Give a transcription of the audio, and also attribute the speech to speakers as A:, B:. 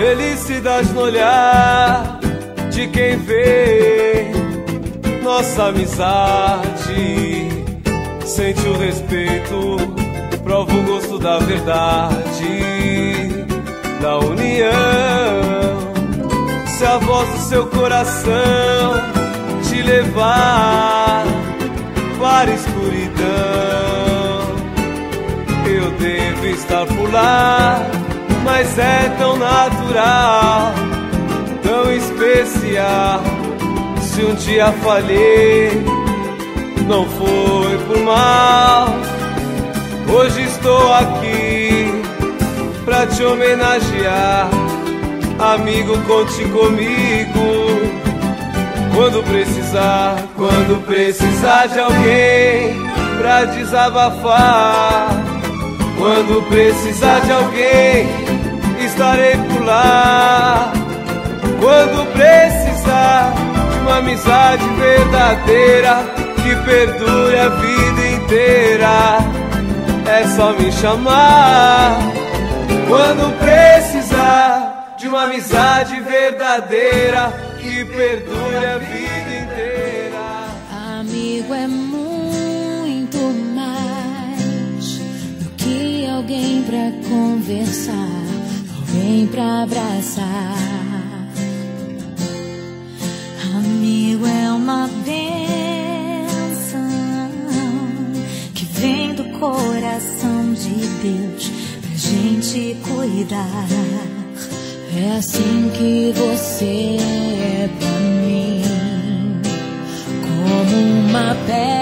A: Felicidade no olhar de quem vê nossa amizade. Sente o respeito, prova o gosto da verdade, da união. Se a voz do seu coração te levar para a escuridão, eu devo estar por lá, mas é tão natural, tão especial. Se um dia falhei, não foi por mal. Hoje estou aqui pra te homenagear. Amigo, conte comigo quando precisar de alguém pra desabafar. Quando precisar de alguém, estarei por lá. Quando precisar de uma amizade verdadeira que perdure a vida inteira, é só me chamar. Quando precisar de uma amizade verdadeira que perdure a vida inteira.
B: Amigo é muito mais do que alguém pra conversar, alguém pra abraçar. Amigo é uma bênção que vem do coração de Deus pra gente cuidar. É assim que você é pra mim, como uma pedra